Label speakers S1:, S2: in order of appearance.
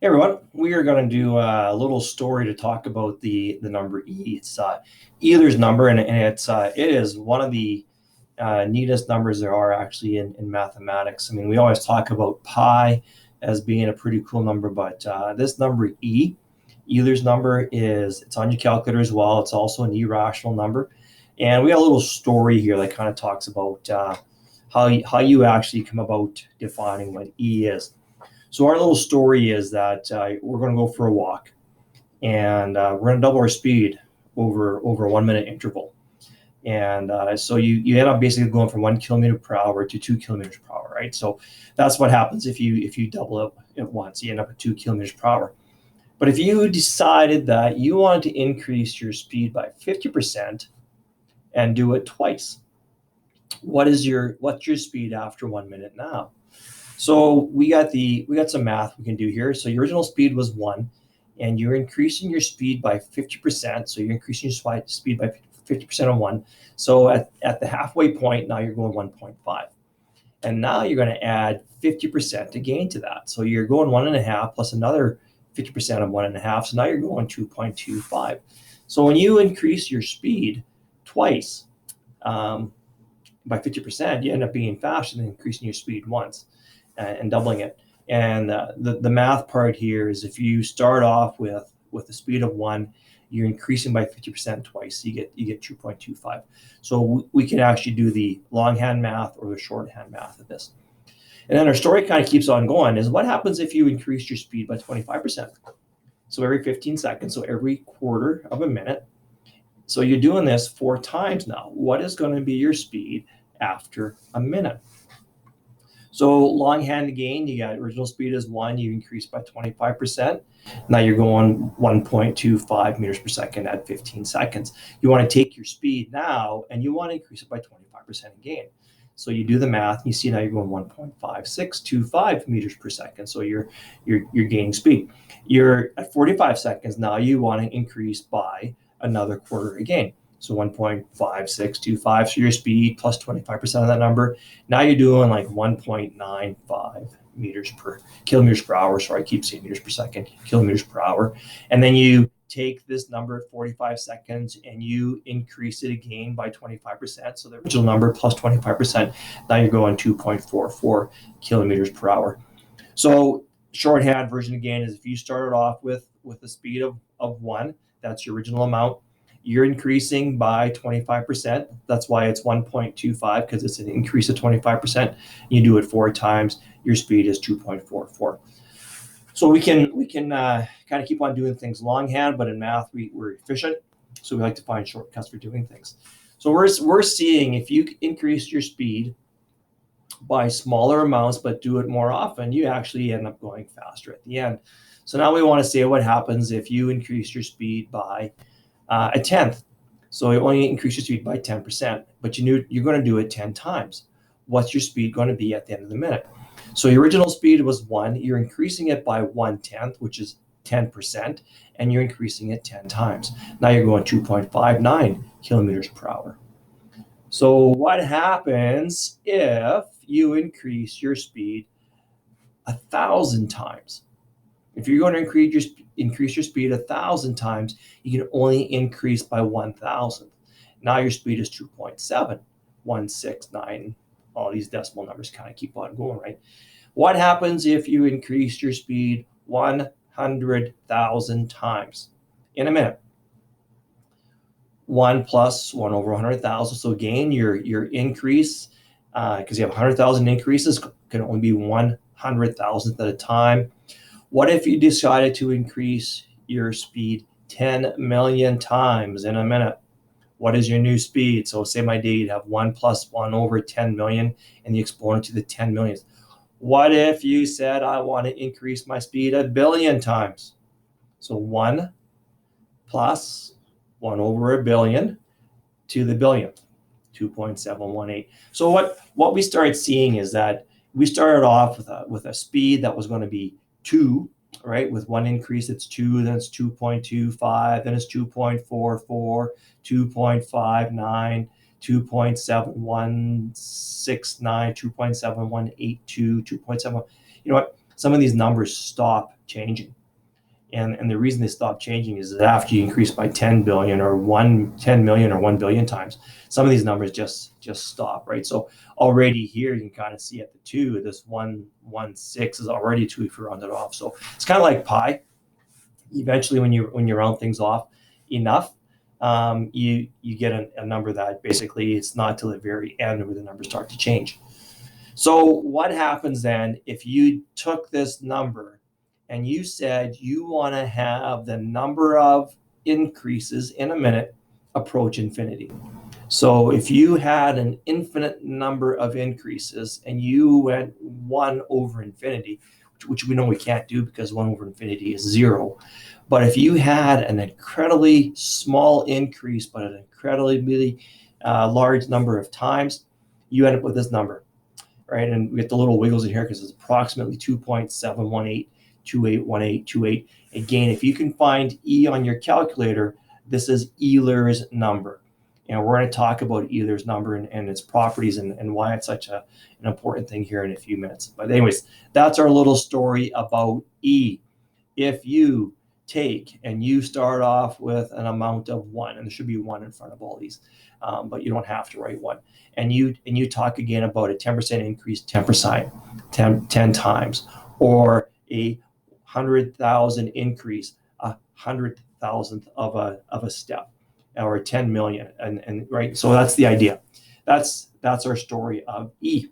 S1: Hey everyone, we are going to do a little story to talk about the number e. It's Euler's number, and it is one of the neatest numbers there are actually in mathematics. I mean, we always talk about pi as being a pretty cool number, but this number e, Euler's number, it's on your calculator as well. It's also an irrational number, and we got a little story here that kind of talks about how you actually come about defining what e is. So our little story is that we're going to go for a walk, and we're going to double our speed over a 1 minute interval. And so you end up basically going from 1 kilometer per hour to 2 kilometers per hour, right? So that's what happens if you double it at once. You end up at 2 kilometers per hour. But if you decided that you wanted to increase your speed by 50% and do it twice, what's your speed after 1 minute now? So we got some math we can do here. So your original speed was 1, and you're increasing your speed by 50%. So you're increasing your speed by 50% on 1. So at the halfway point, now you're going 1.5. And now you're going to add 50% again to that. So you're going 1.5 plus another 50% of 1.5. So now you're going 2.25. So when you increase your speed twice by 50%, you end up being faster than increasing your speed once and doubling it. And the math part here is if you start off with a speed of 1, you're increasing by 50% twice. You get 2.25. So we can actually do the longhand math or the shorthand math of this. And then our story kind of keeps on going is what happens if you increase your speed by 25%? So every 15 seconds, so every quarter of a minute. So you're doing this 4 times now. What is going to be your speed after a minute? So longhand again, you got original speed is 1, you increase by 25%. Now you're going 1.25 meters per second at 15 seconds. You want to take your speed now and you want to increase it by 25% again. So you do the math, and you see now you're going 1.5625 meters per second. So you're gaining speed. You're at 45 seconds now. You want to increase by another quarter again. So 1.5625. So your speed plus 25% of that number. Now you're doing like 1.95 kilometers per hour. Sorry, I keep saying meters per second, kilometers per hour. And then you take this number at 45 seconds and you increase it again by 25%. So the original number plus 25%. Now you're going 2.44 kilometers per hour. So shorthand version again is if you started off with a speed of 1, that's your original amount. You're increasing by 25%. That's why it's 1.25, because it's an increase of 25%. You do it 4 times, your speed is 2.44. So we can kind of keep on doing things longhand, but in math we're efficient, so we like to find shortcuts for doing things. So we're seeing if you increase your speed by smaller amounts but do it more often, you actually end up going faster at the end. So now we want to say what happens if you increase your speed by a tenth. So you only increase your speed by 10%, but you're going to do it 10 times. What's your speed going to be at the end of the minute? So your original speed was 1. You're increasing it by 1/10, which is 10%, and you're increasing it 10 times. Now you're going 2.59 kilometers per hour. So what happens if you increase your speed 1,000 times? If you're going to increase your speed 1,000 times, you can only increase by 1,000. Now your speed is 2.7169. All these decimal numbers kind of keep on going, right? What happens if you increase your speed 100,000 times in a minute? 1 plus 1 over 100,000. So again, your increase, because you have 100,000 increases, can only be 100,000th at a time. What if you decided to increase your speed 10 million times in a minute? What is your new speed? So say my day, you'd have 1 plus 1 over 10 million and the exponent to the 10 millionth. What if you said, I want to increase my speed 1 billion times? So 1 plus 1 over 1 billion to the billionth, 2.718. So what we started seeing is that we started off with a speed that was going to be 2, right? With 1 increase, it's 2, then it's 2.25, then it's 2.44, 2.59, 2.7169, 2.7182, 2.7. You know what? some of these numbers stop changing. And the reason they stop changing is that after you increase by 10 billion or 10 million or 1 billion times, some of these numbers just stop, right? So already here, you can kind of see at the 2, this 116 is already 2 if you round it off. So it's kind of like pi. Eventually, when you round things off enough, you get a number that basically it's not till the very end where the numbers start to change. So what happens then if you took this number and you said you want to have the number of increases in a minute approach infinity? So if you had an infinite number of increases and you went 1 over infinity, which we know we can't do because 1 over infinity is 0. But if you had an incredibly small increase, but an incredibly large number of times, you end up with this number, right? And we get the little wiggles in here because it's approximately 2.718281828. Again, if you can find E on your calculator, this is Euler's number. And we're going to talk about Euler's number and its properties and why it's such an important thing here in a few minutes. But anyways, that's our little story about E. If you take and you start off with an amount of 1, and there should be 1 in front of all these, but you don't have to write 1. And you talk again about a 10% increase 10 times, or a 100,000 increase 100,000th of a step, or 10 million, and right. So that's the idea. That's our story of E.